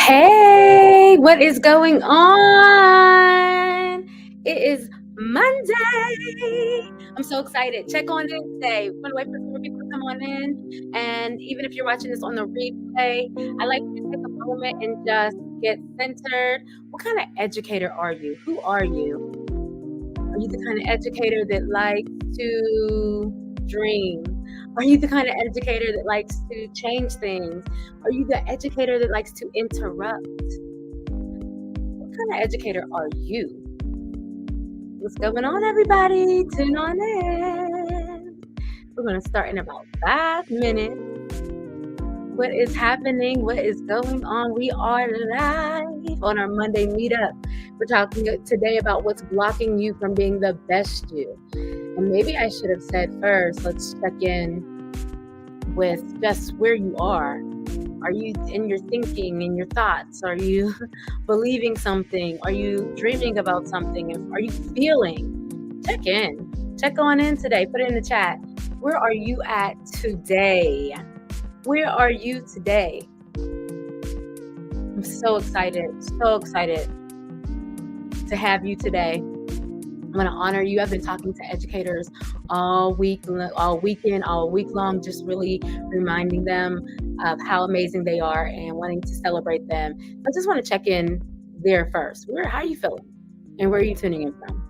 Hey, what is going on? It is Monday. I'm so excited. Check on in today. We're gonna wait for some more people to come on in. And even if you're watching this on the replay, I like you to take a moment and just get centered. What kind of educator are you? Who are you? Are you the kind of educator that likes to dream? Are you the kind of educator that likes to change things? Are you the educator that likes to interrupt? What kind of educator are you? What's going on, everybody? Tune on in. We're going to start in about 5 minutes. What is happening? What is going on? We are live on our Monday Meet-Up. We're talking today about what's blocking you from being the best you. And maybe I should have said first, let's check in with just where you are. Are you in your thinking, in your thoughts? Are you believing something? Are you dreaming about something? Are you feeling? Check in. Check on in today. Put it in the chat. Where are you at today? Where are you today? I'm so excited to have you today. I'm going to honor you. I've been talking to educators all weekend, all week long, just really reminding them of how amazing they are and wanting to celebrate them. So I just want to check in there first. How are you feeling? And where are you tuning in from?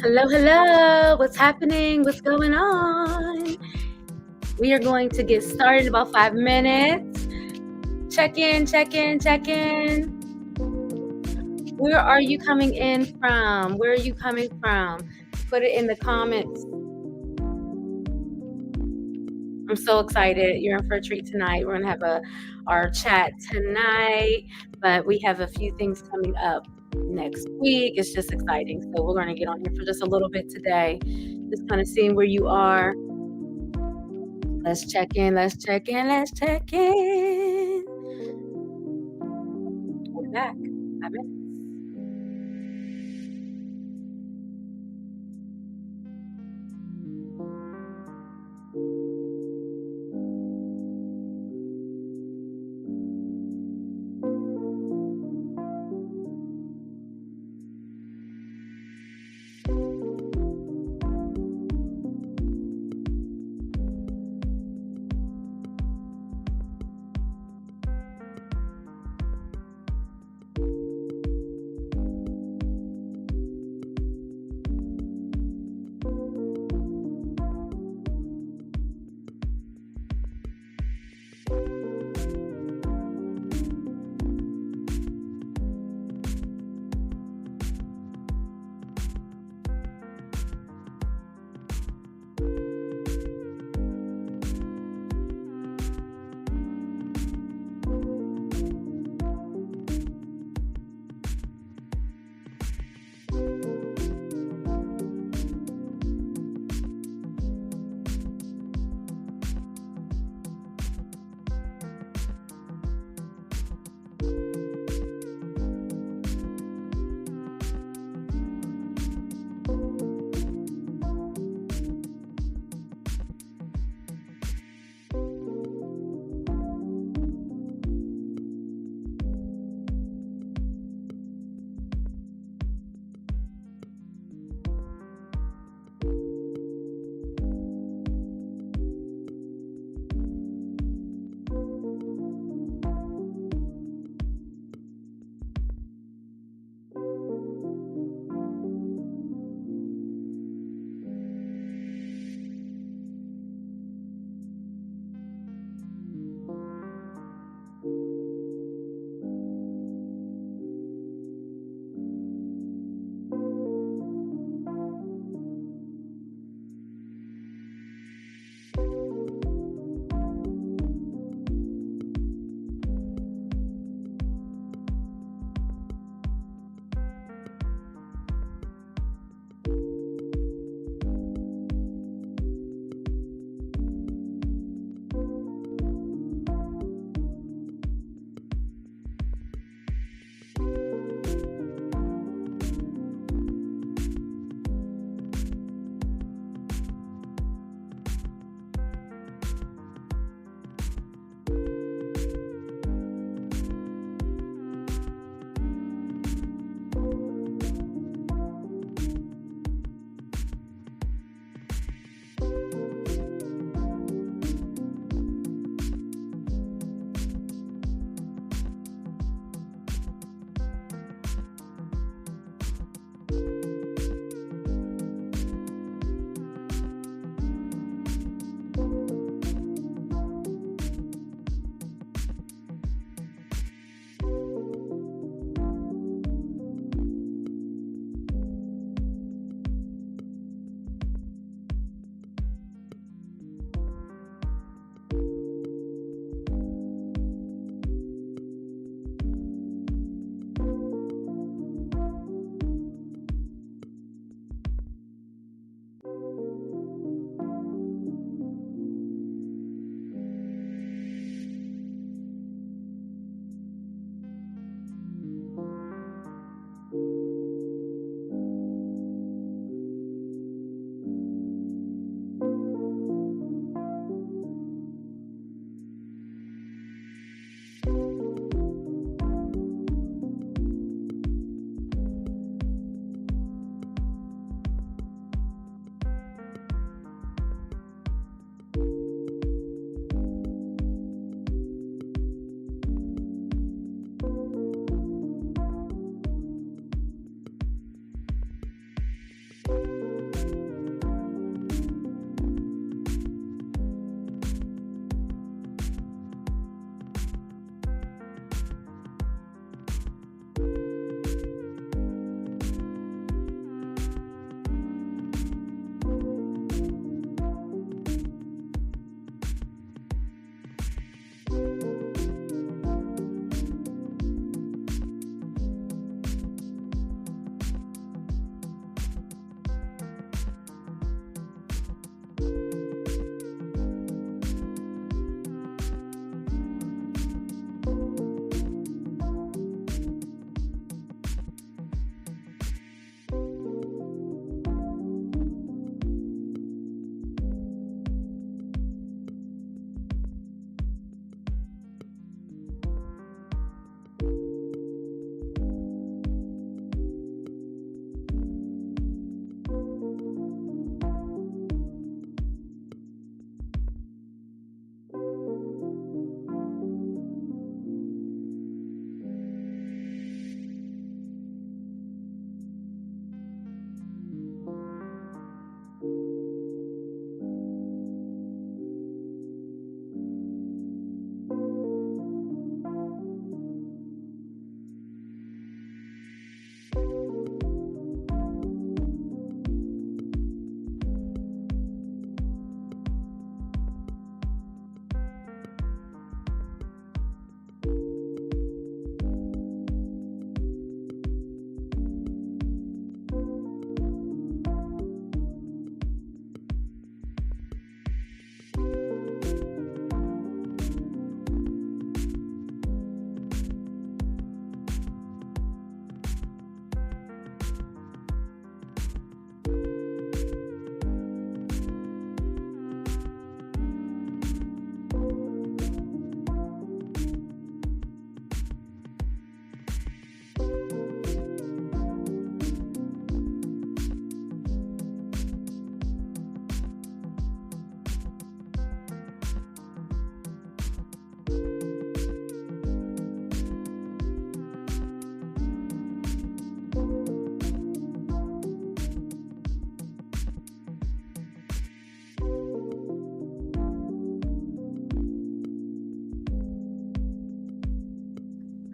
Hello. What's happening? What's going on? We are going to get started in about 5 minutes. Check in. Where are you coming in from? Where are you coming from? Put it in the comments. I'm so excited. You're in for a treat tonight. We're going to have our chat tonight, but we have a few things coming up next week. It's just exciting. So we're going to get on here for just a little bit today. Just kind of seeing where you are. Let's check in. We're back. 5 minutes.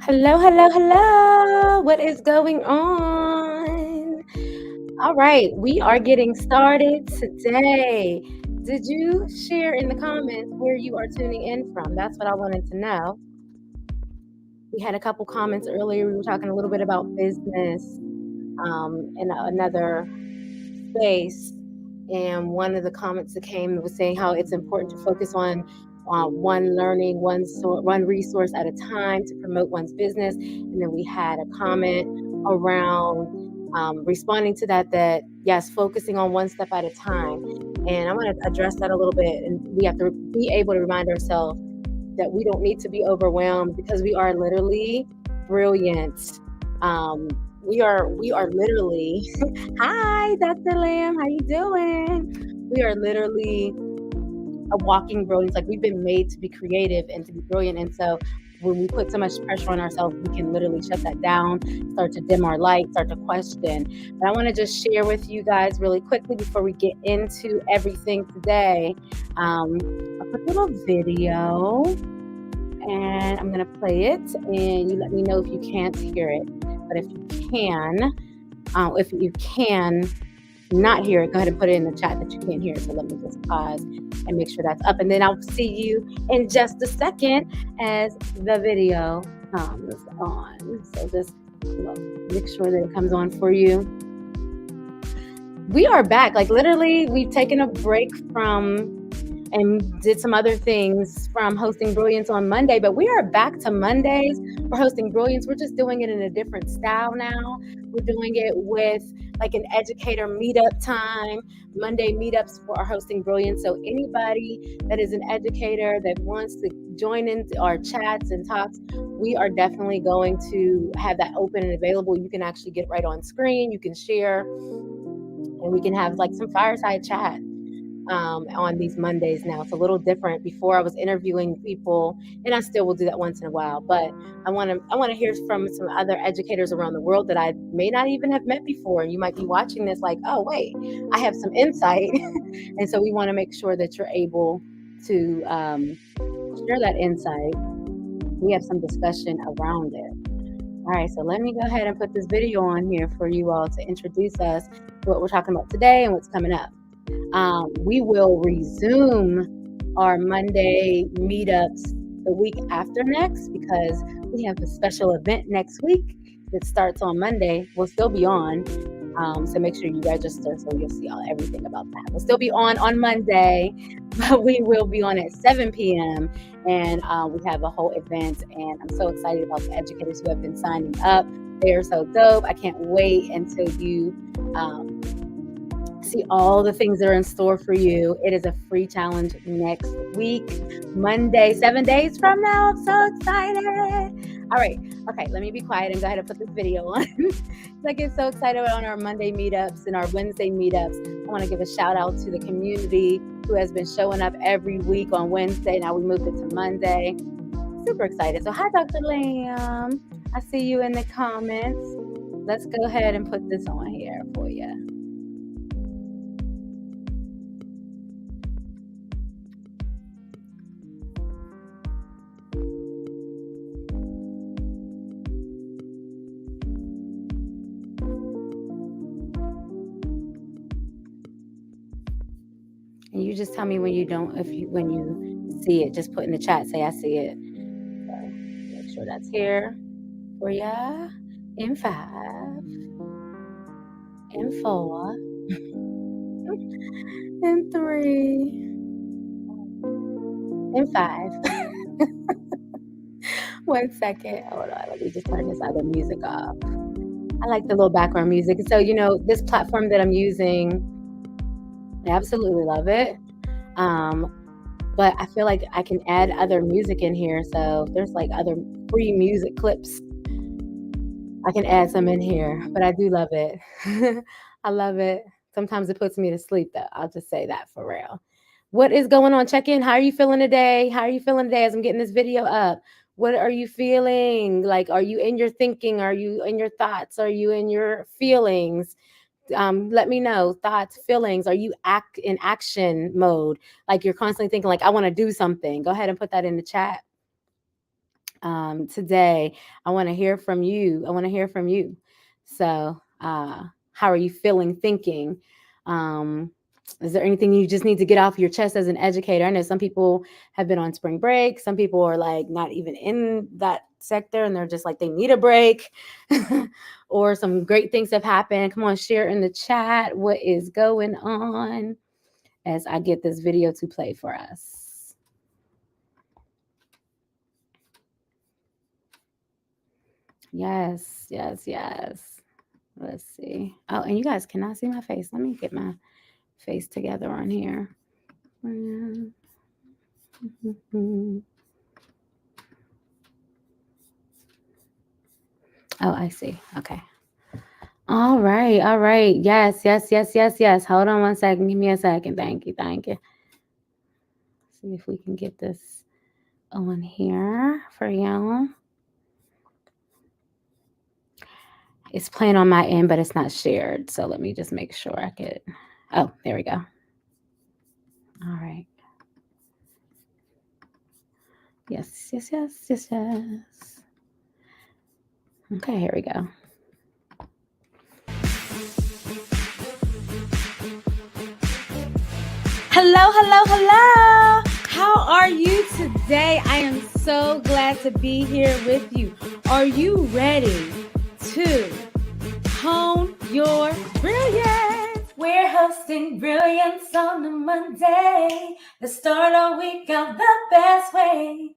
Hello, hello, hello. What is going on? All right, we are getting started today. Did you share in the comments where you are tuning in from? That's what I wanted to know. We had a couple comments earlier. We were talking a little bit about business in another space. And one of the comments that came was saying how it's important to focus on one learning, one resource at a time to promote one's business. And then we had a comment around responding to that yes, focusing on one step at a time. And I want to address that a little bit. And we have to be able to remind ourselves that we don't need to be overwhelmed because we are literally brilliant. Um, we are literally hi, Dr. Lamb, how you doing? We are literally a walking brilliance. Like, we've been made to be creative and to be brilliant. And so when we put so much pressure on ourselves, we can literally shut that down, start to dim our light, start to question. But I want to just share with you guys really quickly before we get into everything today. A quick little video, and I'm going to play it, and you let me know if you can't hear it. But if you can not hear it, go ahead and put it in the chat that you can't hear it. So let me just pause and make sure that's up, and then I'll see you in just a second as the video comes on. So just make sure that it comes on for you. We are back. Like, literally, we've taken a break from and did some other things from hosting Brilliance on Monday, but we are back to Mondays for hosting Brilliance. We're just doing it in a different style now. We're doing it with like an educator meetup time, Monday meetups for our hosting Brilliance. So anybody that is an educator that wants to join into our chats and talks, we are definitely going to have that open and available. You can actually get right on screen, you can share, and we can have like some fireside chat. On these Mondays now. It's a little different. Before, I was interviewing people, and I still will do that once in a while, but I want to hear from some other educators around the world that I may not even have met before. And you might be watching this like, oh wait, I have some insight. And so we want to make sure that you're able to share that insight. We have some discussion around it. All right, so let me go ahead and put this video on here for you all to introduce us to what we're talking about today and what's coming up. We will resume our Monday meetups the week after next because we have a special event next week that starts on Monday. We'll still be on, so make sure you register so you'll see everything about that. We'll still be on Monday, but we will be on at 7 p.m. and we have a whole event, and I'm so excited about the educators who have been signing up. They are so dope. I can't wait until you see all the things that are in store for you. It is a free challenge next week, Monday, 7 days from now. I'm so excited. All right. Okay, let me be quiet and go ahead and put this video on. I get so excited on our Monday meetups and our Wednesday meetups. I want to give a shout out to the community who has been showing up every week on Wednesday. Now we moved it to Monday. Super excited. So hi, Dr. Lamb. I see you in the comments. Let's go ahead and put this on here for you. And you just tell me when you when you see it, just put in the chat, say I see it. So make sure that's here for ya. In 5, in 4, in 3, in 5. 1 second. Hold on. Let me just turn this other music off. I like the little background music. So, this platform that I'm using, I absolutely love it. But I feel like I can add other music in here. So if there's like other free music clips, I can add some in here. But I do love it. I love it. Sometimes it puts me to sleep, though. I'll just say that for real. What is going on? Check in. How are you feeling today? How are you feeling today as I'm getting this video up? What are you feeling? Like, are you in your thinking? Are you in your thoughts? Are you in your feelings? Let me know. Thoughts, feelings. Are you in action mode? Like, you're constantly thinking like, I want to do something. Go ahead and put that in the chat. Today. I want to hear from you. I want to hear from you. So, how are you feeling, thinking? Um, is there anything you just need to get off your chest as an educator? I know some people have been on spring break. Some people are like not even in that sector and they're just like they need a break. Or some great things have happened. Come on, share in the chat what is going on as I get this video to play for us. Yes, yes, yes. Let's see. Oh, and you guys cannot see my face. Let me get my face together on here. Oh, I see. Okay. All right. All right. Yes, yes, yes, yes, yes. Hold on one second. Give me a second. Thank you. Thank you. See if we can get this on here for y'all. It's playing on my end, but it's not shared. So let me just make sure I could. Oh, there we go. All right. Yes, yes, yes, yes, yes. Okay, here we go. Hello, hello, hello. How are you today? I am so glad to be here with you. Are you ready to hone your brilliance? We're hosting Brilliance on a Monday. Let's start our week out the best way.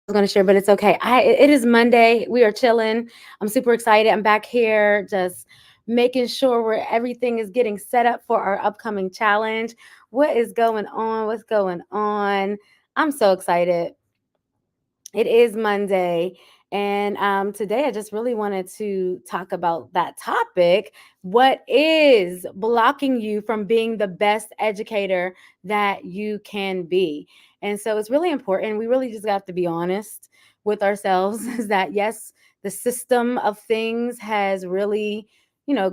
Going to share, but it's okay. It is Monday. We are chilling. I'm super excited. I'm back here just making sure where everything is getting set up for our upcoming challenge. What is going on? What's going on? I'm so excited. It is Monday. And today I just really wanted to talk about that topic. What is blocking you from being the best educator that you can be? And so it's really important. We really just have to be honest with ourselves is that, yes, the system of things has really,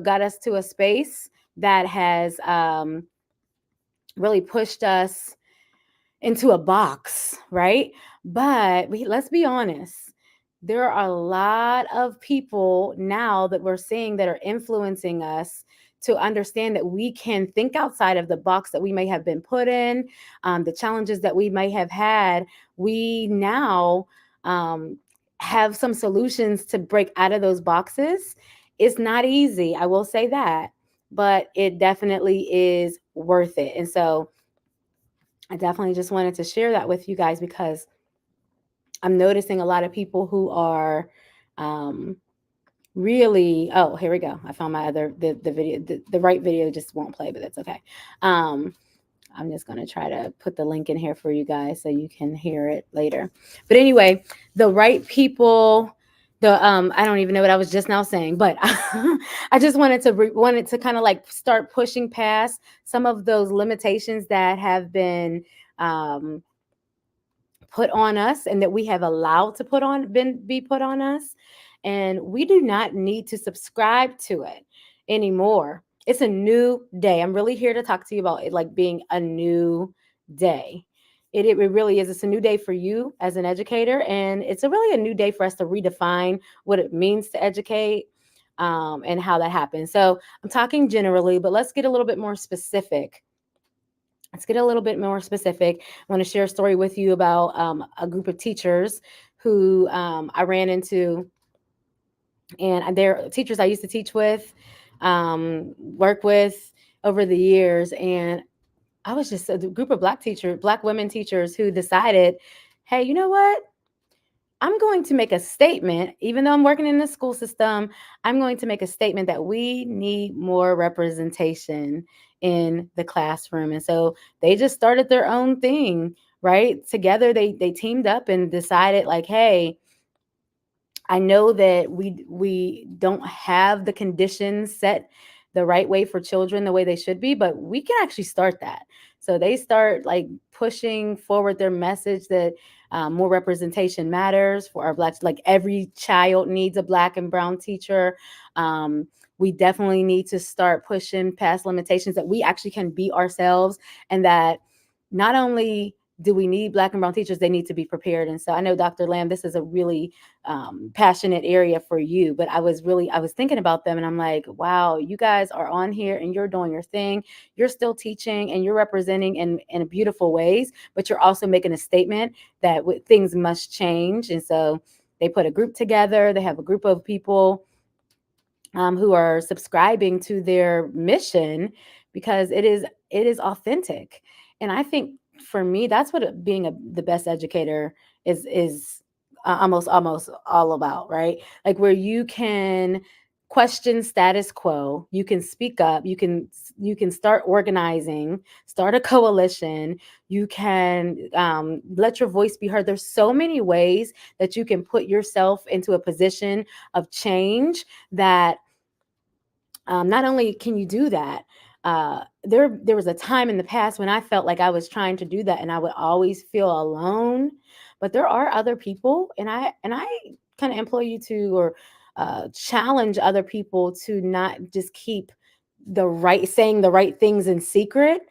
got us to a space that has really pushed us into a box, right? But let's be honest. There are a lot of people now that we're seeing that are influencing us to understand that we can think outside of the box that we may have been put in, the challenges that we may have had. We now have some solutions to break out of those boxes. It's not easy, I will say that, but it definitely is worth it. And so I definitely just wanted to share that with you guys because I'm noticing a lot of people who are really, oh, here we go. I found my the video, the right video just won't play, but that's okay. I'm just going to try to put the link in here for you guys so you can hear it later. But anyway, the right people, I don't even know what I was just now saying, but I just wanted to kind of like start pushing past some of those limitations that have been put on us and that we have allowed to be put on us, and we do not need to subscribe to it anymore. It's a new day. I'm really here to talk to you about it like being a new day. It really is. It's a new day for you as an educator, and it's really a new day for us to redefine what it means to educate, and how that happens. So I'm talking generally, but let's get a little bit more specific. I want to share a story with you about a group of teachers who I ran into, and they're teachers I used to teach with, work with over the years. And I was just a group of Black women teachers who decided, hey, you know what? I'm going to make a statement, even though I'm working in the school system, I'm going to make a statement that we need more representation in the classroom. And so they just started their own thing, right? Together they teamed up and decided like, hey, I know that we don't have the conditions set the right way for children the way they should be, but we can actually start that. So they start like pushing forward their message that more representation matters for our Blacks. Like every child needs a Black and brown teacher. Um, we definitely need to start pushing past limitations that we actually can be ourselves, and that not only do we need Black and brown teachers, they need to be prepared. And so I know, Dr. Lamb, this is a really passionate area for you, but I was thinking about them and I'm like, wow, you guys are on here and you're doing your thing. You're still teaching and you're representing in beautiful ways, but you're also making a statement that things must change. And so they put a group together. They have a group of people who are subscribing to their mission because it is authentic. And I think for me, that's what being the best educator is almost all about, right? Like where you can question status quo, you can speak up, you can start organizing, start a coalition, you can let your voice be heard. There's so many ways that you can put yourself into a position of change that not only can you do that, there was a time in the past when I felt like I was trying to do that, and I would always feel alone. But there are other people, and I kind of employ you to or challenge other people to not just keep saying the right things in secret,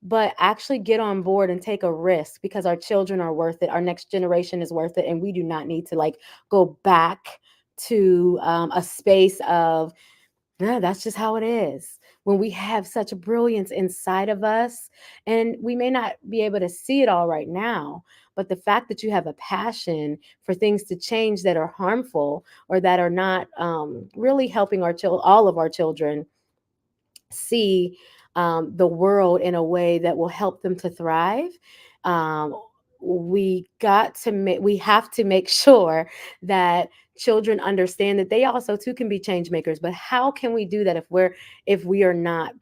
but actually get on board and take a risk because our children are worth it. Our next generation is worth it, and we do not need to like go back to a space of yeah, that's just how it is. When we have such a brilliance inside of us, and we may not be able to see it all right now, but the fact that you have a passion for things to change that are harmful or that are not really helping all of our children see the world in a way that will help them to thrive. Um, we have to make sure that children understand that they also too can be change makers. But how can we do that if we are not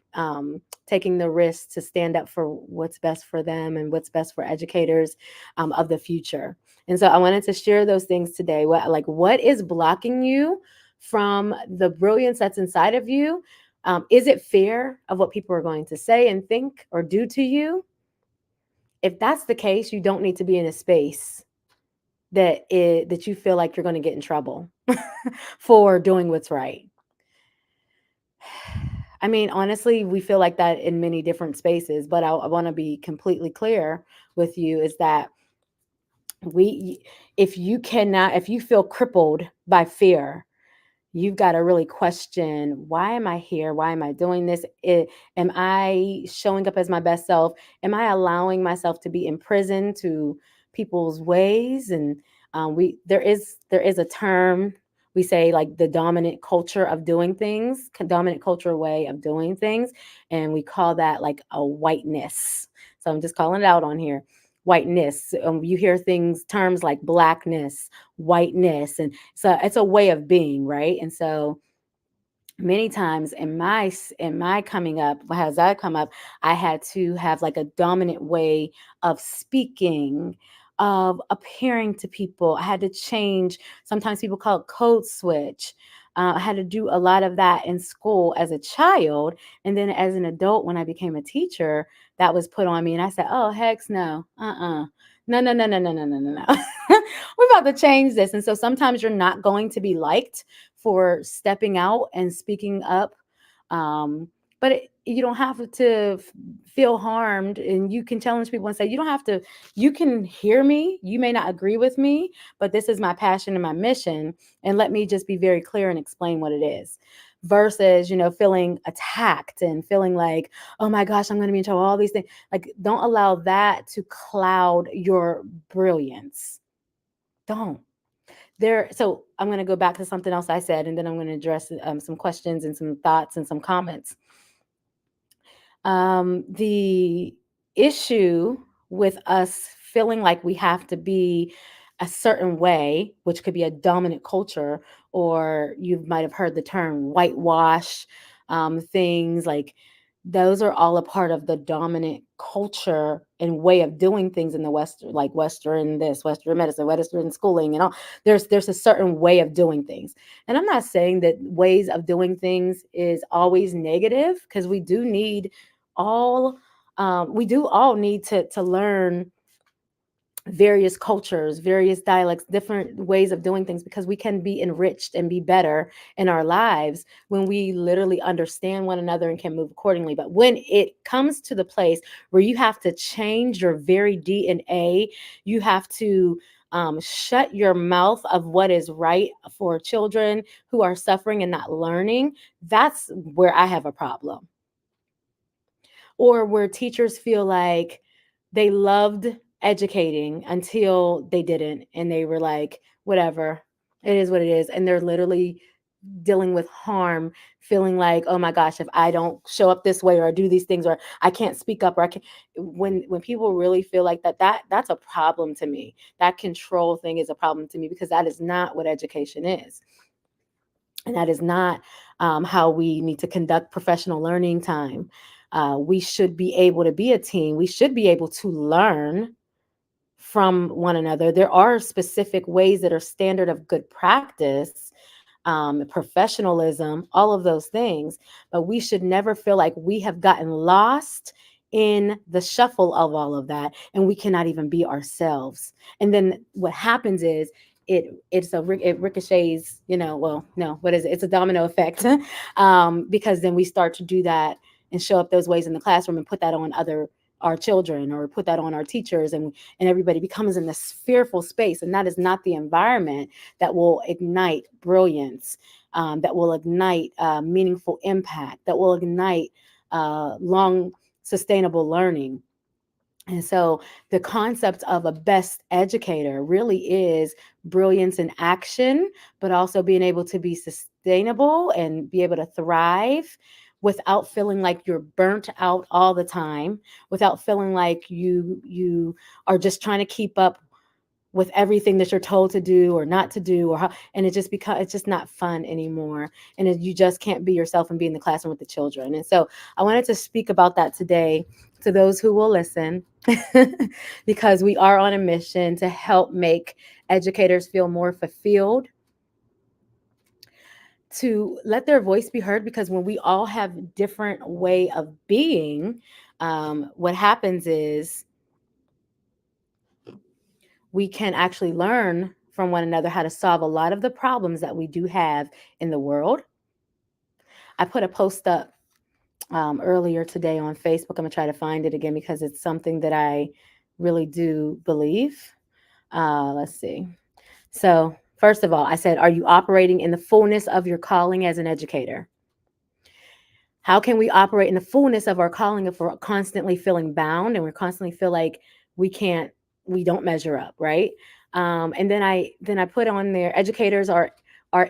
taking the risk to stand up for what's best for them and what's best for educators of the future? And so I wanted to share those things today. What is blocking you from the brilliance that's inside of you? Is it fear of what people are going to say and think or do to you? If that's the case, you don't need to be in a space that you feel like you're going to get in trouble for doing what's right. I mean, honestly, we feel like that in many different spaces, but I want to be completely clear with you is that we if you feel crippled by fear, you've got to really question, why am I here? Why am I doing this? Am I showing up as my best self? Am I allowing myself to be imprisoned to people's ways? And there is a term we say, like the dominant culture of doing things, dominant culture way of doing things, and we call that like a whiteness. So I'm just calling it out on here. Whiteness. You hear terms like blackness, whiteness, and so it's a way of being, right? And so many times in my coming up, as I come up, I had to have like a dominant way of speaking, of appearing to people. I had to change. Sometimes people call it code switch. I had to do a lot of that in school as a child, and then as an adult, when I became a teacher, that was put on me, and I said, "Oh, heck no, no, no, no, no, no, no, no, no, no. We're about to change this." And so sometimes you're not going to be liked for stepping out and speaking up. But you don't have to feel harmed, and you can challenge people and say, you don't have to, you can hear me. You may not agree with me, but this is my passion and my mission. And let me just be very clear and explain what it is versus, feeling attacked and feeling like, oh my gosh, I'm going to be in trouble, all these things. Like, don't allow that to cloud your brilliance. Don't there so I'm going to go back to something else I said, and then I'm going to address some questions and some thoughts and some comments. The issue with us feeling like we have to be a certain way, which could be a dominant culture, or you might have heard the term whitewash, things like those are all a part of the dominant culture and way of doing things in the Western, like Western this, Western medicine, Western schooling, and all. There's a certain way of doing things, and I'm not saying that ways of doing things is always negative, because all we do all need to learn various cultures, various dialects, different ways of doing things, because we can be enriched and be better in our lives when we literally understand one another and can move accordingly. But when it comes to the place where you have to change your very DNA, you have to shut your mouth of what is right for children who are suffering and not learning, that's where I have a problem. Or where teachers feel like they loved educating until they didn't, and they were like, whatever, it is what it is, and they're literally dealing with harm, feeling like, oh my gosh, if I don't show up this way or do these things, or I can't speak up, or I can. When people really feel like that, that's a problem to me. That control thing is a problem to me, because that is not what education is, and that is not how we need to conduct professional learning time. We should be able to be a team. We should be able to learn from one another. There are specific ways that are standard of good practice, professionalism, all of those things. But we should never feel like we have gotten lost in the shuffle of all of that, and we cannot even be ourselves. And then what happens is it ricochets. Well, no, what is it? It's a domino effect, because then we start to do that and show up those ways in the classroom and put that on our children, or put that on our teachers, and everybody becomes in this fearful space, and that is not the environment that will ignite brilliance, that will ignite meaningful impact, that will ignite long sustainable learning. And so the concept of a best educator really is brilliance in action, but also being able to be sustainable and be able to thrive without feeling like you're burnt out all the time, without feeling like you are just trying to keep up with everything that you're told to do or not to do, or how, and it's just not fun anymore, and you just can't be yourself and be in the classroom with the children. And so I wanted to speak about that today to those who will listen, because we are on a mission to help make educators feel more fulfilled, to let their voice be heard, because when we all have different way of being, what happens is we can actually learn from one another how to solve a lot of the problems that we do have in the world. I put a post up earlier today on Facebook. I'm going to try to find it again, because it's something that I really do believe. Let's see. So, first of all, I said, are you operating in the fullness of your calling as an educator? How can we operate in the fullness of our calling if we're constantly feeling bound and we're constantly feel like we can't, we don't measure up, right? And then I put on there, educators are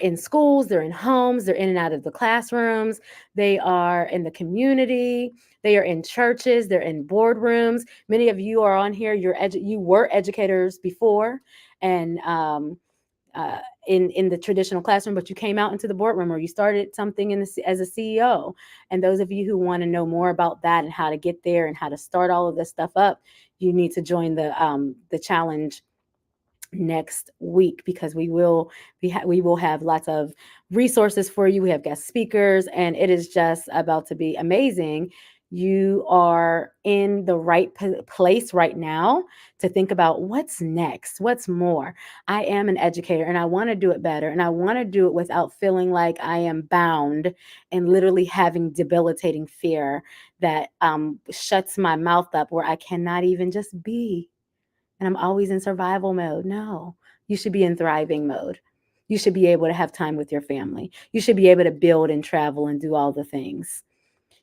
in schools, they're in homes, they're in and out of the classrooms, they are in the community, they are in churches, they're in boardrooms. Many of you are on here. You were educators before, and uh, in the traditional classroom, but you came out into the boardroom, or you started something as a CEO. And those of you who want to know more about that and how to get there and how to start all of this stuff up, you need to join the challenge next week, because we will have lots of resources for you. We have guest speakers, and it is just about to be amazing. You are in the right place right now to think about what's next, what's more. I am an educator, and I want to do it better, and I want to do it without feeling like I am bound and literally having debilitating fear that shuts my mouth up, where I cannot even just be, and I'm always in survival mode. No, you should be in thriving mode. You should be able to have time with your family. You should be able to build and travel and do all the things.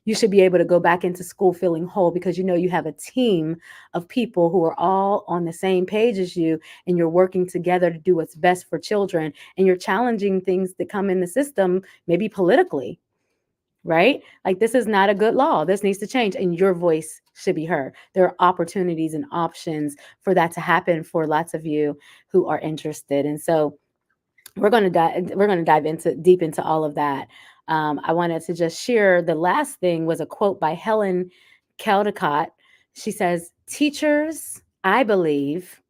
You should be able to go back into school feeling whole, because you know you have a team of people who are all on the same page as you, and you're working together to do what's best for children, and you're challenging things that come in the system, maybe politically, right? Like, this is not a good law. This needs to change, and your voice should be heard. There are opportunities and options for that to happen for lots of you who are interested. And so we're going to dive into deep into all of that. I wanted to just share, the last thing was a quote by Helen Caldicott. She says, teachers, I believe,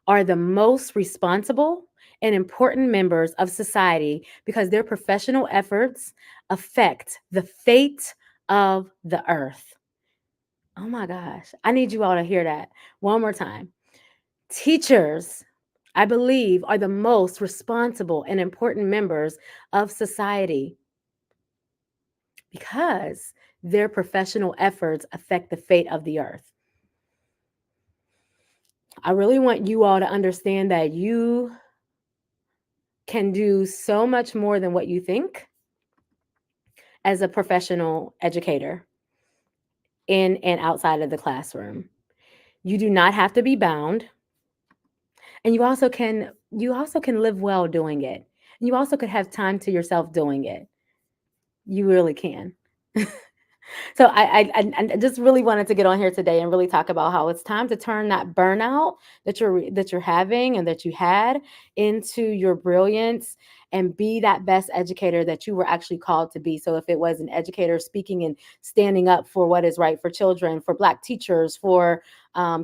are the most responsible and important members of society because their professional efforts affect the fate of the earth. Oh my gosh. I need you all to hear that one more time. Teachers, I believe, are the most responsible and important members of society because their professional efforts affect the fate of the earth. I really want you all to understand that you can do so much more than what you think as a professional educator in and outside of the classroom. You do not have to be bound, and you also can live well doing it. And you also could have time to yourself doing it. You really can. So I just really wanted to get on here today and really talk about how it's time to turn that burnout that you're having and that you had into your brilliance and be that best educator that you were actually called to be. So if it was an educator speaking and standing up for what is right for children, for Black teachers, for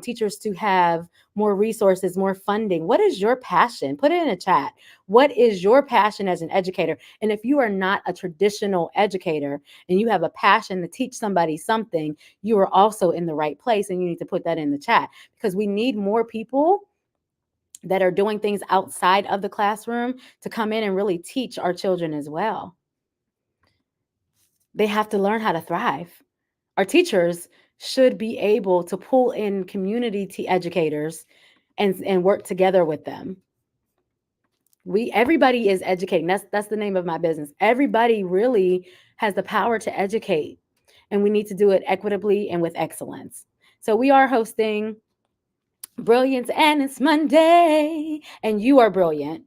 teachers to have more resources, more funding. What is your passion? Put it in a chat. What is your passion as an educator? And if you are not a traditional educator, and you have a passion to teach somebody something, you are also in the right place, and you need to put that in the chat because we need more people that are doing things outside of the classroom to come in and really teach our children as well. They have to learn how to thrive. Our teachers should be able to pull in community educators and work together with them. Everybody is educating. That's the name of my business. Everybody really has the power to educate, and we need to do it equitably and with excellence. So we are hosting Brilliance, and it's Monday, and you are brilliant.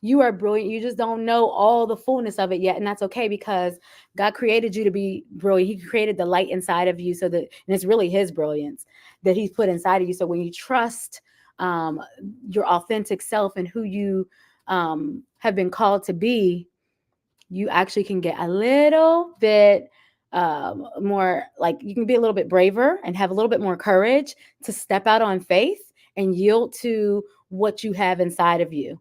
You are brilliant. You just don't know all the fullness of it yet. And that's okay because God created you to be brilliant. He created the light inside of you so that, and it's really His brilliance that He's put inside of you. So when you trust um, your authentic self and who you have been called to be, you actually can get a little bit more, like you can be a little bit braver and have a little bit more courage to step out on faith and yield to what you have inside of you.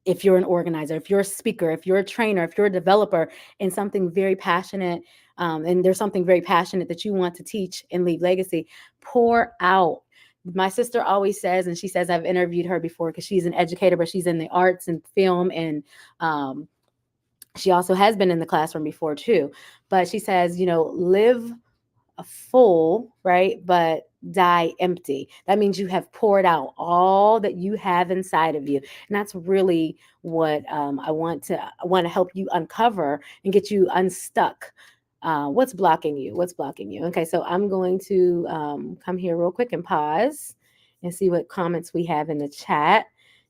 If you're an organizer, if you're a speaker, if you're a trainer, if you're a developer in something very passionate, and there's something very passionate that you want to teach and leave legacy, pour out. My sister always says, and she says, I've interviewed her before because she's an educator, but she's in the arts and film, and she also has been in the classroom before too. But she says, live a full, right? But die empty. That means you have poured out all that you have inside of you. And that's really what I want to help you uncover and get you unstuck. What's blocking you? What's blocking you? Okay, so I'm going to come here real quick and pause and see what comments we have in the chat.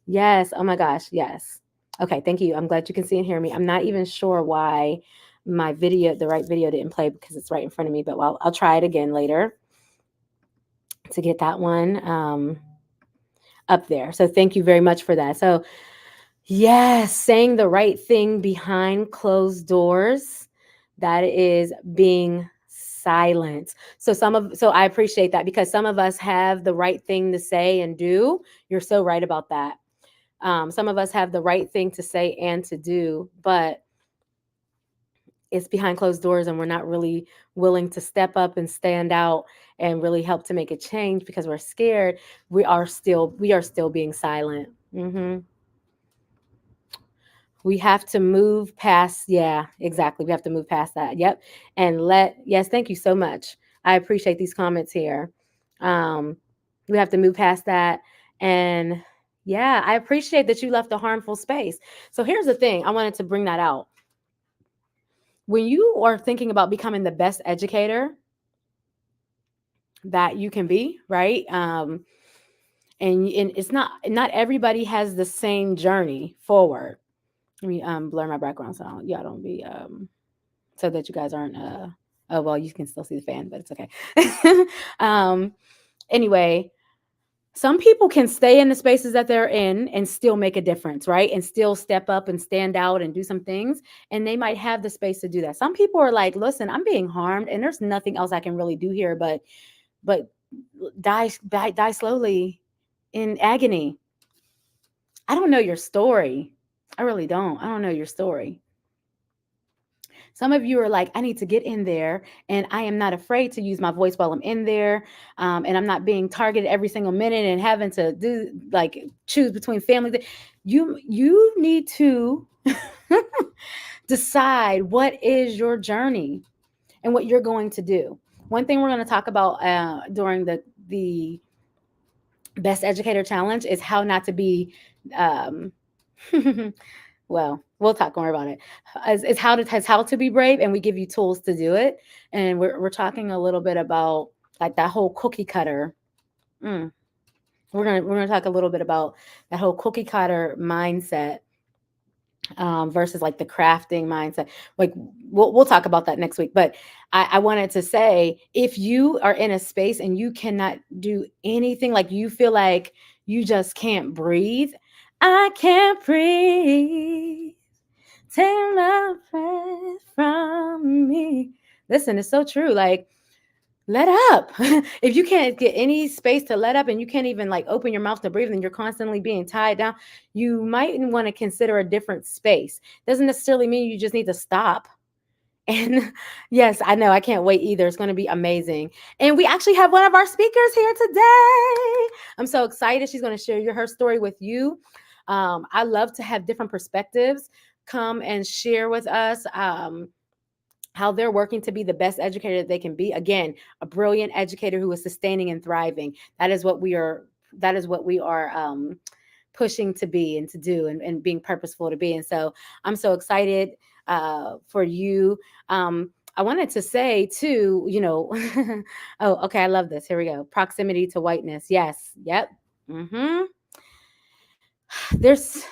Yes. Oh my gosh. Yes. Okay. Thank you. I'm glad you can see and hear me. I'm not even sure why the right video didn't play because it's right in front of me, but I'll try it again later to get that one up there. So thank you very much for that. So yes, saying the right thing behind closed doors, that is being silent. So I appreciate that because some of us have the right thing to say and do. You're so right about that. Some of us have the right thing to say and to do, but it's behind closed doors and we're not really willing to step up and stand out and really help to make a change because we're scared. We are still being silent. We have to move past, yeah, exactly. We have to move past that. Yep. Yes, thank you so much. I appreciate these comments here. Um, we have to move past that. And yeah, I appreciate that you left a harmful space. So here's the thing, I wanted to bring that out. When you are thinking about becoming the best educator that you can be, right? And it's not everybody has the same journey forward. Let me blur my background so y'all don't be so that you guys aren't oh well, you can still see the fan, but it's okay. Anyway, some people can stay in the spaces that they're in and still make a difference, right? And still step up and stand out and do some things. And they might have the space to do that. Some people are like, listen, I'm being harmed and there's nothing else I can really do here but die slowly in agony. I don't know your story. I really don't. I don't know your story. Some of you are like, I need to get in there, and I am not afraid to use my voice while I'm in there, and I'm not being targeted every single minute and having to do like choose between family. You need to decide what is your journey and what you're going to do. One thing we're going to talk about during the Best Educator Challenge is how not to be. Um, well, we'll talk more about it. It's how to be brave, and we give you tools to do it. And we're talking a little bit about like that whole cookie cutter. Mm. We're gonna talk a little bit about that whole cookie cutter mindset versus like the crafting mindset. Like we'll talk about that next week. But I wanted to say, if you are in a space and you cannot do anything, like you feel like you just can't breathe, I can't breathe. Take love breath from me. Listen, it's so true. Like, let up. If you can't get any space to let up and you can't even like open your mouth to breathe and you're constantly being tied down, you might want to consider a different space. Doesn't necessarily mean you just need to stop. And yes, I know I can't wait either. It's going to be amazing. And we actually have one of our speakers here today. I'm so excited. She's going to share her story with you. I love to have different perspectives come and share with us. How they're working to be the best educator that they can be. Again, a brilliant educator who is sustaining and thriving. That is what we are. That is what we are pushing to be and to do, and being purposeful to be. And so I'm so excited for you. I wanted to say too, oh, okay, I love this. Here we go. Proximity to whiteness. Yes. Yep. Mm-hmm. There's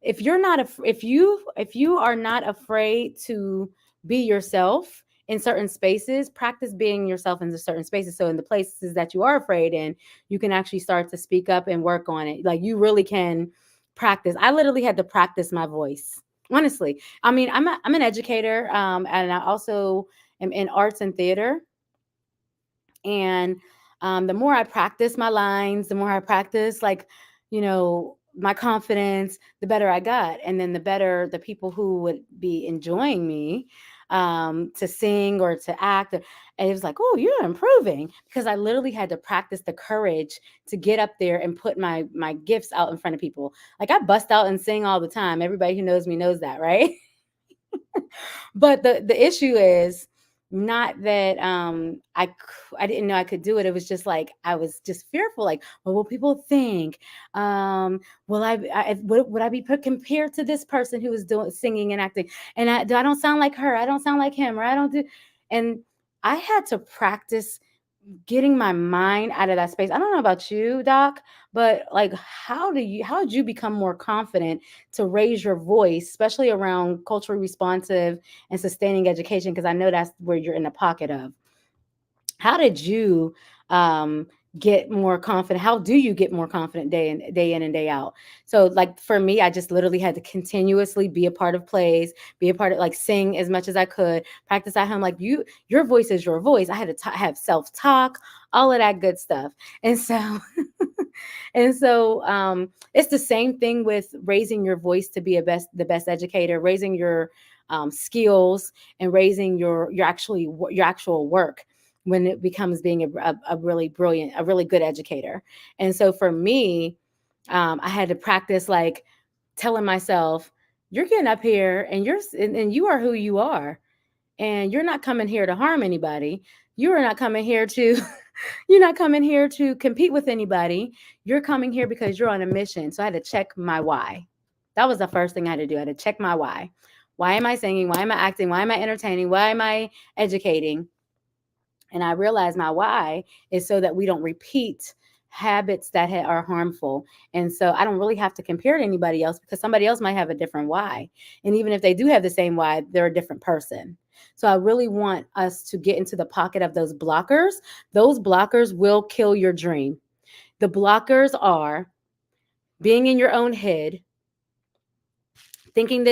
if you're not if you are not afraid to be yourself in certain spaces, practice being yourself in the certain spaces. So in the places that you are afraid in, you can actually start to speak up and work on it. Like you really can practice. I literally had to practice my voice, honestly. I mean, I'm an educator, and I also am in arts and theater. And the more I practice my lines, the more I practice, like, my confidence, the better I got. And then the better the people who would be enjoying me to sing or to act. And it was like, oh, you're improving. Because I literally had to practice the courage to get up there and put my gifts out in front of people. Like I bust out and sing all the time. Everybody who knows me knows that, right? But the issue is not that I didn't know I could do it. It was just like I was just fearful, like, what will people think? Will would I be put compared to this person who is doing singing and acting? And I don't sound like her, I don't sound like him, or I don't do. And I had to practice getting my mind out of that space. I don't know about you, Doc, but like how did you become more confident to raise your voice, especially around culturally responsive and sustaining education? Because I know that's where you're in the pocket of. How did you get more confident? How do you get more confident day in and day out? So like for me, I just literally had to continuously be a part of plays, be a part of like sing as much as I could, practice at home. Like your voice is your voice. I had to have self-talk, all of that good stuff. And so it's the same thing with raising your voice to be the best educator, raising your skills, and raising your actual work when it becomes being a really brilliant, a really good educator. And so for me, I had to practice like telling myself, you're getting up here and and you are who you are. And you're not coming here to harm anybody. You are not coming here to you're not coming here to compete with anybody. You're coming here because you're on a mission. So I had to check my why. That was the first thing I had to do. I had to check my why. Why am I singing? Why am I acting? Why am I entertaining? Why am I educating? And I realized my why is so that we don't repeat habits that are harmful. And so I don't really have to compare to anybody else because somebody else might have a different why. And even if they do have the same why, they're a different person. So I really want us to get into the pocket of those blockers. Those blockers will kill your dream. The blockers are being in your own head, thinking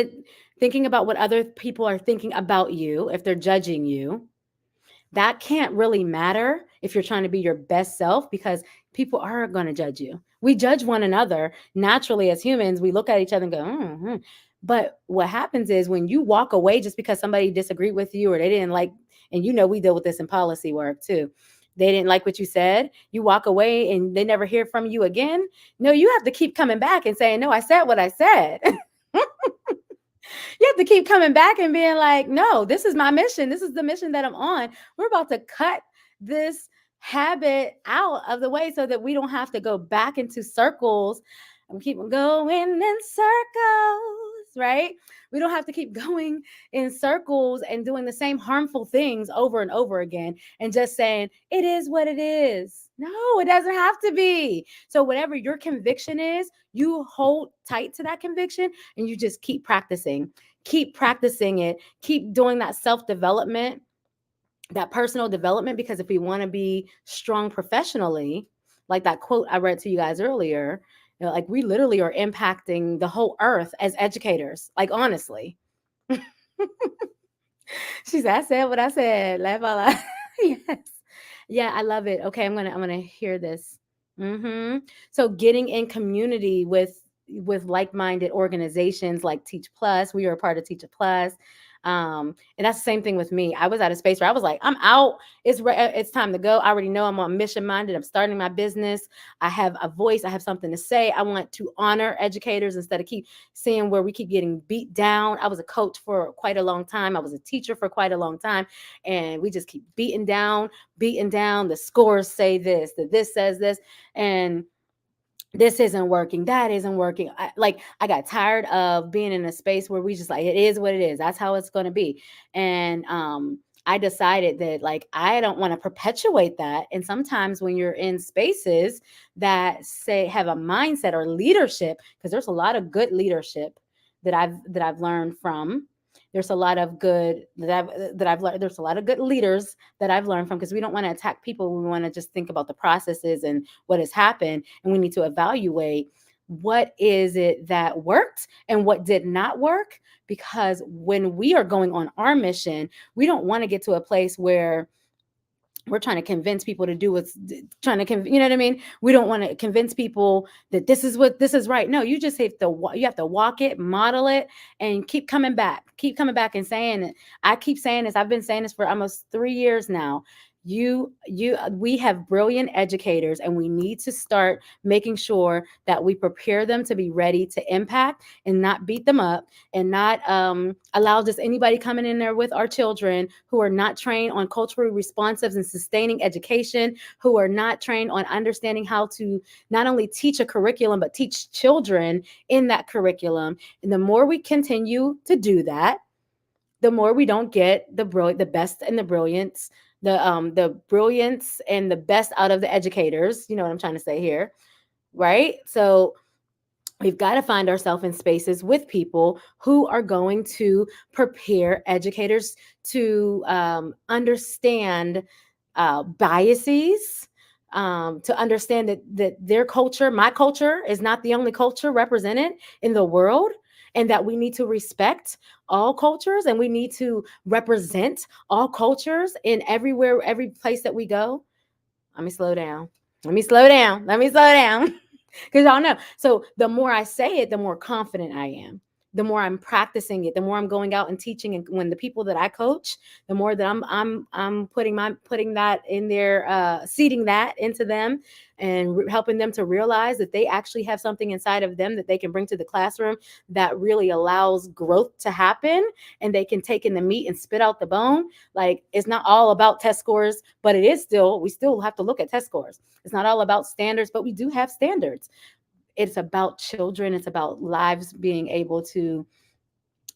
about what other people are thinking about you if they're judging you, That can't really matter if you're trying to be your best self, because people are going to judge you. We judge one another naturally as humans. We look at each other and go, But what happens is when you walk away just because somebody disagreed with you or they didn't like, and we deal with this in policy work too. They didn't like what you said. You walk away and they never hear from you again. No, you have to keep coming back and saying, no, I said what I said. You have to keep coming back and being like, no, this is my mission. This is the mission that I'm on. We're about to cut this habit out of the way so that we don't have to go back into circles and keep going in circles, right? We don't have to keep going in circles and doing the same harmful things over and over again and just saying, it is what it is. No, it doesn't have to be. So, whatever your conviction is, you hold tight to that conviction and you just keep practicing it, keep doing that self development, that personal development, because if we want to be strong professionally, like that quote I read to you guys earlier, like we literally are impacting the whole earth as educators, like honestly. She said, I said what I said. Laugh out loud. Yes. Yeah, I love it. Okay, I'm gonna hear this. So getting in community with like-minded organizations like Teach Plus. We were a part of Teach Plus. And that's the same thing with me. I was at a space where I was like, I'm out. It's time to go. I already know I'm on mission minded. I'm starting my business. I have a voice. I have something to say. I want to honor educators instead of keep seeing where we keep getting beat down. I was a coach for quite a long time. I was a teacher for quite a long time. And we just keep beating down. The scores say this, that this says this. And this isn't working, that isn't working. I got tired of being in a space where we just like, it is what it is, that's how it's going to be. And I decided that like I don't want to perpetuate that. And sometimes when you're in spaces that say have a mindset or leadership, because there's a lot of good leadership that I've learned from. There's a lot of good that I've learned. There's a lot of good leaders that I've learned from, because we don't want to attack people. We want to just think about the processes and what has happened, and we need to evaluate what is it that worked and what did not work. Because when we are going on our mission, we don't want to get to a place where we're trying to convince people to do what's you know what I mean? We don't want to convince people that this is right. No, you just have to walk it, model it, and keep coming back and saying it. I keep saying this. I've been saying this for almost 3 years now. We have brilliant educators, and we need to start making sure that we prepare them to be ready to impact and not beat them up, and not allow just anybody coming in there with our children who are not trained on culturally responsive and sustaining education, who are not trained on understanding how to not only teach a curriculum but teach children in that curriculum. And the more we continue to do that, the more we don't get the best and the brilliance, the brilliance and the best out of the educators. You know what I'm trying to say here, right? So we've got to find ourselves in spaces with people who are going to prepare educators to understand biases, to understand that their culture, my culture, is not the only culture represented in the world, and that we need to respect all cultures and we need to represent all cultures in every place that we go. Let me slow down. Let me slow down. Let me slow down. Because y'all know. So the more I say it, the more confident I am. The more I'm practicing it, the more I'm going out and teaching. And when the people that I coach, the more that I'm putting that in there, seeding that into them, and helping them to realize that they actually have something inside of them that they can bring to the classroom that really allows growth to happen, and they can take in the meat and spit out the bone. Like, it's not all about test scores, but we still have to look at test scores. It's not all about standards, but we do have standards. It's about children. It's about lives being able to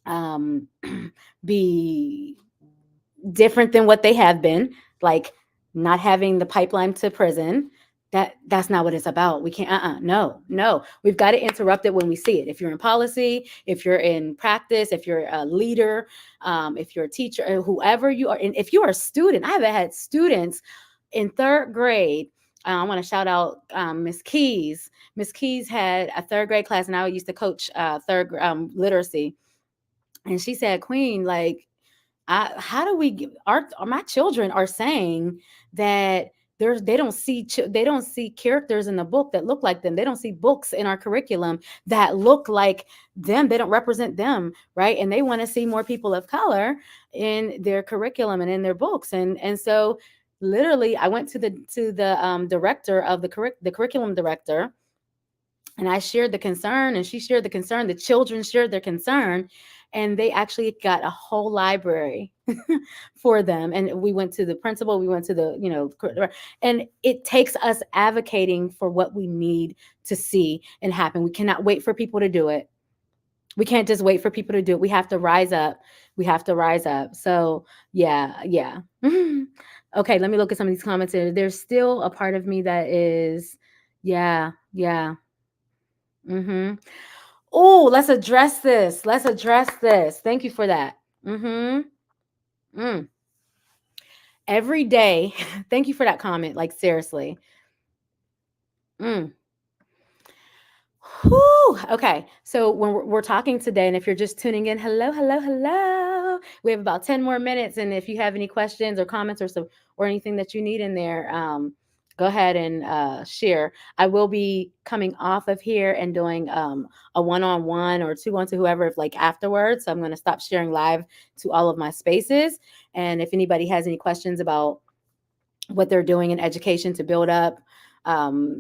um, be different than what they have been, like not having the pipeline to prison. That's not what it's about. We can't, no. We've got to interrupt it when we see it. If you're in policy, if you're in practice, if you're a leader, if you're a teacher, whoever you are, and if you are a student. I have had students in third grade. I want to shout out Miss Keys. Miss Keys had a third grade class, and I used to coach third literacy. And she said, Queen, like, how do we my children are saying that they don't see they don't see characters in the book that look like them. They don't see books in our curriculum that look like them. They don't represent them, right? And they want to see more people of color in their curriculum and in their books. And so literally I went to the director of the curriculum director, and I shared the concern, and she shared the concern. The children shared their concern, and they actually got a whole library for them. And we went to the principal, we went to the, and it takes us advocating for what we need to see and happen. We cannot wait for people to do it. We can't just wait for people to do it. We have to rise up. We have to rise up. So, yeah, yeah. Okay, let me look at some of these comments here. There's still a part of me that is, yeah, yeah. Mm-hmm. Oh, let's address this. Let's address this. Thank you for that. Mm-hmm. Mm. Every day. Thank you for that comment. Like, seriously. Mm. Whew. Okay. So when we're talking today, and if you're just tuning in, hello, hello, hello. We have about 10 more minutes. And if you have any questions or comments or anything that you need in there, go ahead and share. I will be coming off of here and doing a one-on-one or two-on to whoever, if like afterwards. So I'm going to stop sharing live to all of my spaces. And if anybody has any questions about what they're doing in education to build up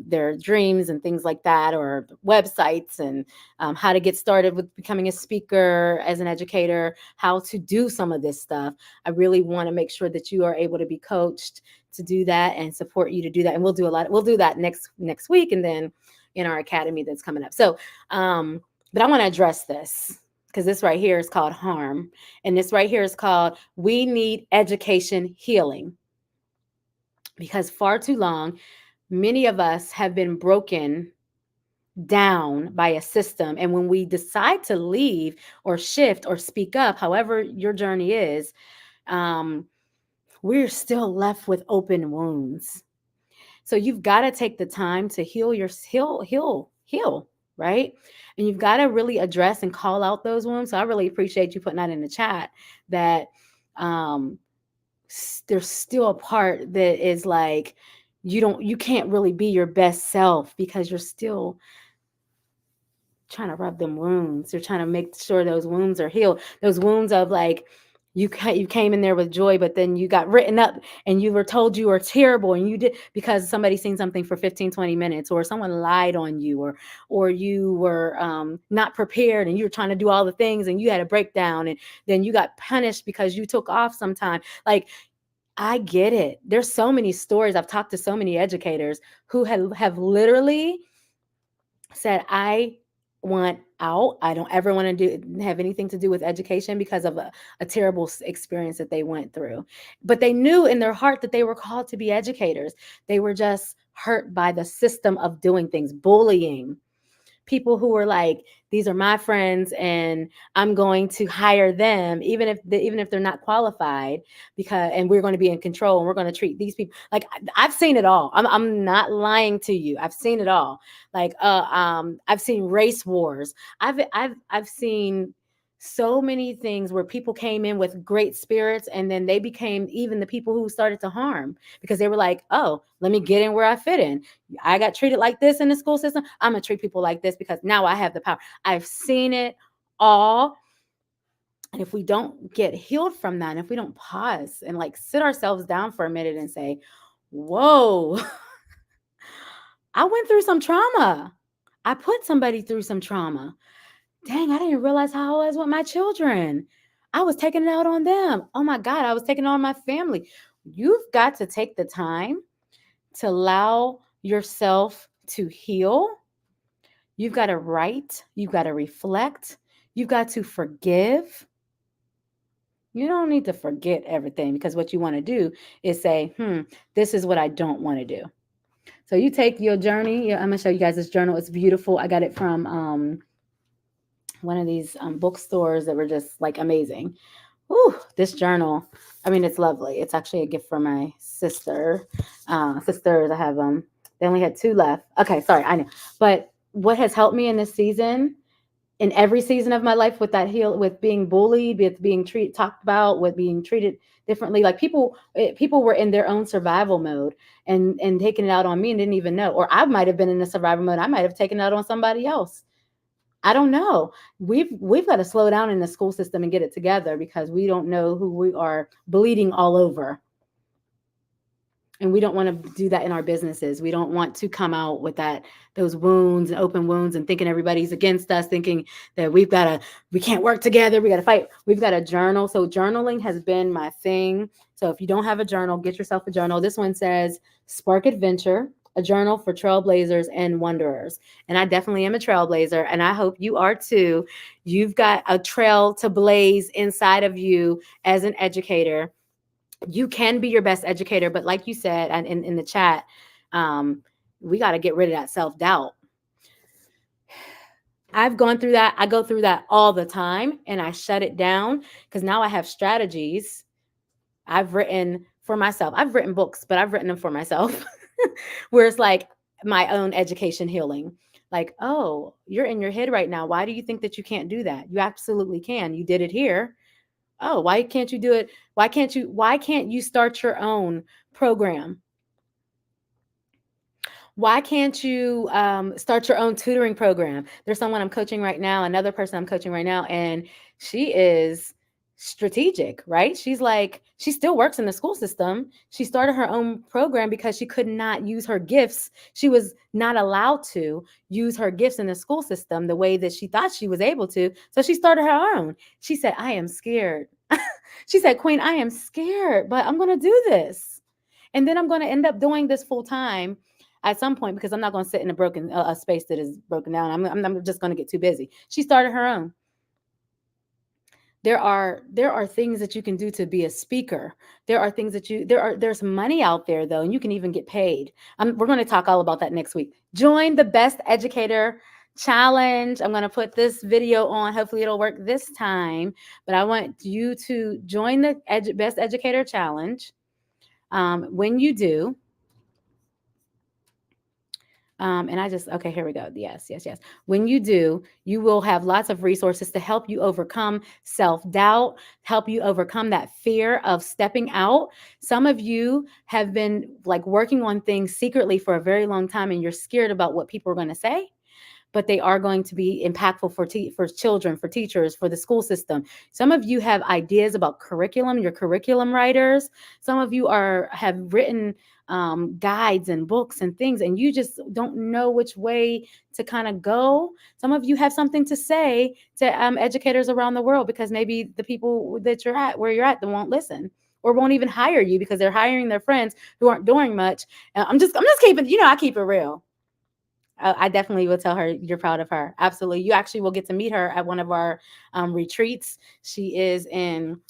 their dreams and things like that, or websites, and how to get started with becoming a speaker as an educator, how to do some of this stuff. I really want to make sure that you are able to be coached to do that and support you to do that. And we'll do that next week, and then in our academy that's coming up. So, but I want to address this, because this right here is called harm. And this right here is called we need education healing. Because far too long, many of us have been broken down by a system. And when we decide to leave or shift or speak up, however your journey is, we're still left with open wounds. So you've got to take the time to heal, right? And you've got to really address and call out those wounds. So I really appreciate you putting that in the chat, that um, there's still a part that is like, you can't really be your best self because you're still trying to rub them wounds. You're trying to make sure those wounds are healed. Those wounds of like, you came in there with joy, but then you got written up and you were told you were terrible, and you did because somebody seen something for 15-20 minutes, or someone lied on you, or you were not prepared, and you were trying to do all the things and you had a breakdown, and then you got punished because you took off sometime. Like, I get it. There's so many stories. I've talked to so many educators who have literally said, I want out. I don't ever want to have anything to do with education because of a terrible experience that they went through. But they knew in their heart that they were called to be educators. They were just hurt by the system of doing things, bullying. People who were like, these are my friends and I'm going to hire them even if they're not qualified, and we're going to be in control, and we're going to treat these people like, I've seen it all. I'm not lying to you. I've seen it all. Like I've seen race wars. I've seen so many things where people came in with great spirits, and then they became even the people who started to harm, because they were like, oh, let me get in where I fit in. I got treated like this in the school system. I'm going to treat people like this because now I have the power. I've seen it all. And if we don't get healed from that, and if we don't pause and like sit ourselves down for a minute and say, whoa, I went through some trauma. I put somebody through some trauma. Dang, I didn't realize how I was with my children. I was taking it out on them. Oh my God, I was taking it on my family. You've got to take the time to allow yourself to heal. You've got to write. You've got to reflect. You've got to forgive. You don't need to forget everything, because what you want to do is say, this is what I don't want to do. So you take your journey. I'm going to show you guys this journal. It's beautiful. I got it from one of these bookstores that were just like amazing. Ooh, this journal. I mean, it's lovely. It's actually a gift for my sisters. I have they only had 2 left. Okay, sorry, I know. But what has helped me in this season in every season of my life, with that heal, with being bullied, with being treated, talked about, with being treated differently. Like people were in their own survival mode and taking it out on me and didn't even know. Or I might have been in a survival mode. I might have taken it out on somebody else. I don't know. We've got to slow down in the school system and get it together, because we don't know who we are bleeding all over. And we don't want to do that in our businesses. We don't want to come out with those wounds and open wounds and thinking everybody's against us, thinking that we can't work together, we got to fight. We've got to journal. So journaling has been my thing. So if you don't have a journal, get yourself a journal. This one says Spark Adventure, a journal for trailblazers and wanderers. And I definitely am a trailblazer, and I hope you are too. You've got a trail to blaze inside of you as an educator. You can be your best educator, but like you said, and in the chat, um, we got to get rid of that self-doubt. I've gone through that. I go through that all the time, and I shut it down because now I have strategies. I've written for myself. I've written books, but I've written them for myself where it's like my own education healing. Like, oh, you're in your head right now. Why do you think that you can't do that? You absolutely can. You did it here. Oh, why can't you do it? Why can't you start your own program? Why can't you start your own tutoring program? There's someone I'm coaching right now, another person I'm coaching right now, and she is strategic, right? She's like, she still works in the school system. She started her own program because she could not use her gifts. She was not allowed to use her gifts in the school system the way that she thought she was able to. So she started her own. She said, I am scared. She said, Queen, I am scared, but I'm going to do this. And then I'm going to end up doing this full time at some point, because I'm not going to sit in a space that is broken down. I'm just going to get too busy. She started her own. There are things that you can do to be a speaker. There are things that there's money out there though, and you can even get paid. We're going to talk all about that next week. Join the Best Educator Challenge. I'm going to put this video on. Hopefully it'll work this time. But I want you to join the Best Educator Challenge. When you do, and okay, here we go. Yes, yes, yes. When you do, you will have lots of resources to help you overcome self doubt, help you overcome that fear of stepping out. Some of you have been like working on things secretly for a very long time, and you're scared about what people are going to say, but they are going to be impactful for children, for teachers, for the school system. Some of you have ideas about curriculum. You're curriculum writers. Some of you have written guides and books and things, and you just don't know which way to kind of go. Some of you have something to say to educators around the world, because maybe the people that you're at, where you're at, they won't listen or won't even hire you because they're hiring their friends who aren't doing much. I'm just keeping, I keep it real. I definitely will tell her you're proud of her. Absolutely. You actually will get to meet her at one of our retreats. She's going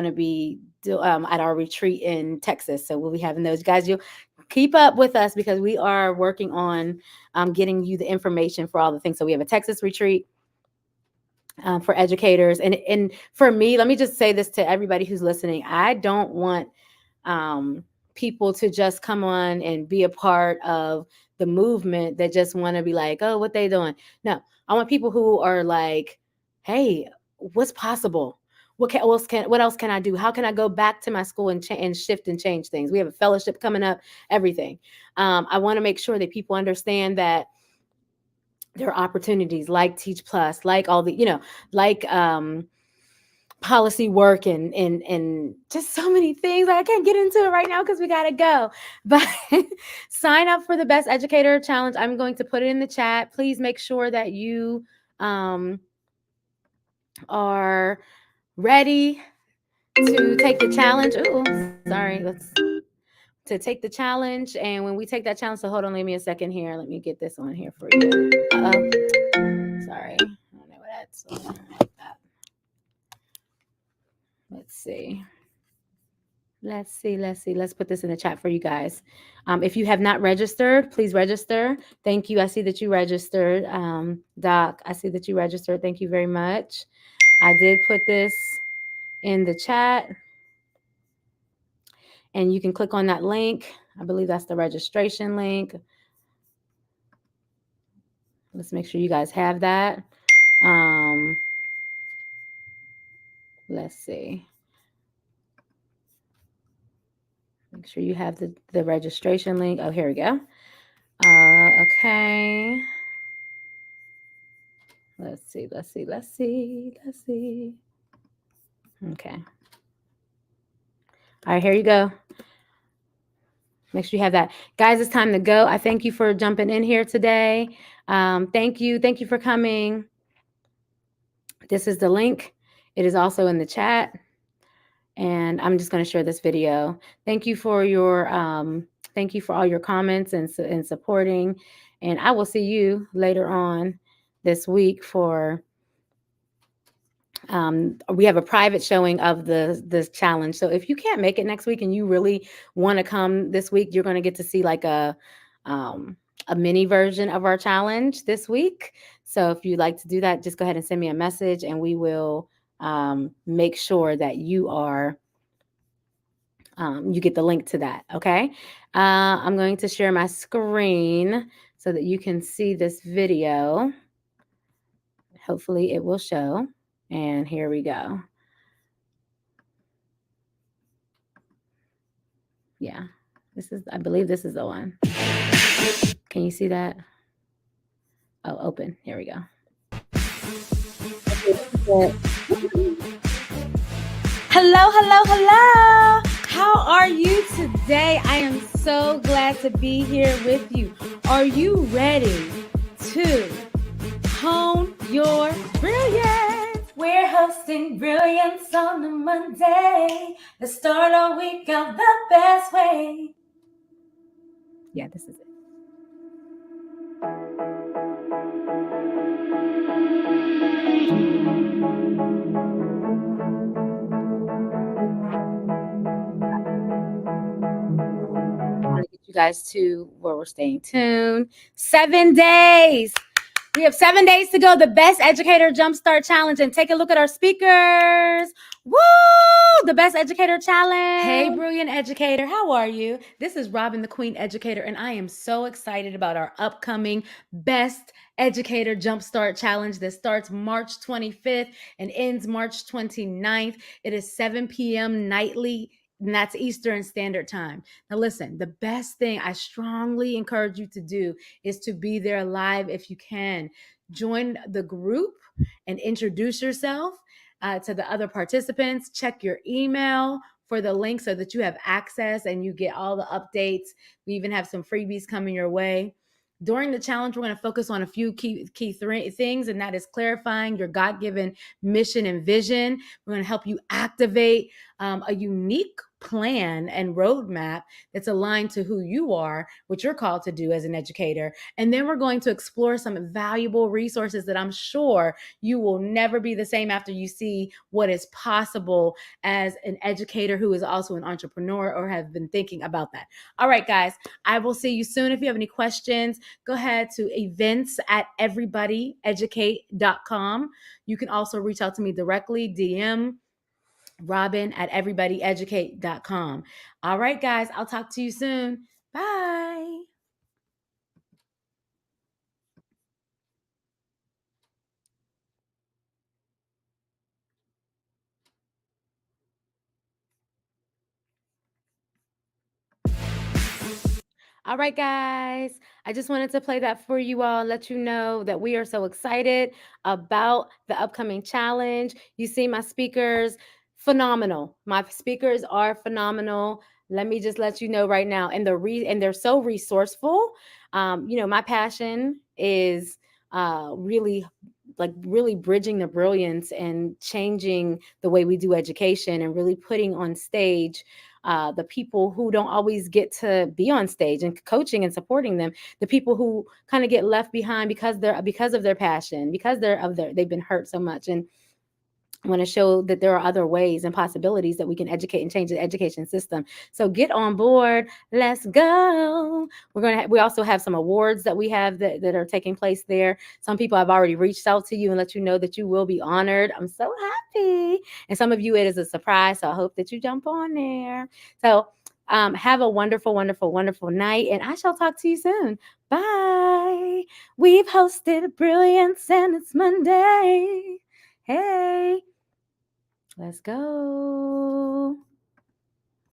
to be at our retreat in Texas. So we'll be having those. Guys, you keep up with us, because we are working on getting you the information for all the things. So we have a Texas retreat for educators. And for me, let me just say this to everybody who's listening. I don't want people to just come on and be a part of the movement that just want to be like, oh, what they doing? No, I want people who are like, hey, what's possible? What else can I do? How can I go back to my school and shift and change things? We have a fellowship coming up, everything. I want to make sure that people understand that there are opportunities like Teach Plus, like all the, like policy work and just so many things. I can't get into it right now because we got to go. But sign up for the Best Educator Challenge. I'm going to put it in the chat. Please make sure that you are ready to take the challenge. Ooh, sorry. To take the challenge. And when we take that challenge, so hold on, leave me a second here. Let me get this on here for you. Uh-oh. Sorry. I don't know what that's on. Let's see. Let's put this in the chat for you guys. If you have not registered, please register. Thank you. I see that you registered. Doc, I see that you registered. Thank you very much. I did put this in the chat, and you can click on that link. I believe that's the registration link. Let's make sure you guys have that. Um, let's see. Make sure you have the registration link. Oh, here we go. Okay. Let's see. Okay. All right, here you go. Make sure you have that. Guys, it's time to go. I thank you for jumping in here today. Thank you. Thank you for coming. This is the link. It is also in the chat. And I'm just going to share this video. Thank you for all your comments and supporting. And I will see you later on this week for we have a private showing of the challenge. So if you can't make it next week and you really want to come this week, you're going to get to see like a mini version of our challenge this week. So if you'd like to do that, just go ahead and send me a message and we will make sure that you get the link to that. Okay. I'm going to share my screen so that you can see this video. Hopefully it will show. And here we go. Yeah, I believe this is the one. Can you see that? Oh, open. Here we go. Hello. How are you today? I am so glad to be here with you. Are you ready to hone your brilliance? We're hosting Brilliance on a Monday. Let's start our week out the best way. Yeah, this is it. I want to get you guys to where we're staying tuned. 7 days. We have 7 days to go. The Best Educator Jumpstart Challenge. And take a look at our speakers. Woo! The Best Educator Challenge. Hey, Brilliant Educator. How are you? This is Robin, the Queen Educator, and I am so excited about our upcoming Best Educator Jumpstart Challenge that starts March 25th and ends March 29th. It is 7 p.m. nightly, and that's Eastern Standard Time. Now, listen, the best thing I strongly encourage you to do is to be there live if you can. Join the group and introduce yourself to the other participants. Check your email for the link so that you have access and you get all the updates. We even have some freebies coming your way. During the challenge, we're going to focus on a few key things, and that is clarifying your God-given mission and vision. We're going to help you activate a unique plan and roadmap that's aligned to who you are, what you're called to do as an educator. And then we're going to explore some valuable resources that I'm sure you will never be the same after you see what is possible as an educator who is also an entrepreneur or have been thinking about that. All right, guys, I will see you soon. If you have any questions, go ahead to events@everybodyeducate.com. You can also reach out to me directly, DM Robin@everybodyeducate.com. All right, guys, I'll talk to you soon. Bye. All right, guys. I just wanted to play that for you all, let you know that we are so excited about the upcoming challenge. You see my speakers, phenomenal. My speakers are phenomenal. Let me just let you know right now. And they're so resourceful. My passion is really bridging the brilliance and changing the way we do education and really putting on stage the people who don't always get to be on stage and coaching and supporting them, the people who kind of get left behind because of their passion, because they've been hurt so much. And I want to show that there are other ways and possibilities that we can educate and change the education system. So get on board. Let's go. We also have some awards that we have that are taking place there. Some people have already reached out to you and let you know that you will be honored. I'm so happy. And some of you, it is a surprise. So I hope that you jump on there. So Have a wonderful, wonderful, wonderful night, and I shall talk to you soon. Bye. We've hosted Brilliance, and it's Monday. Hey, let's go.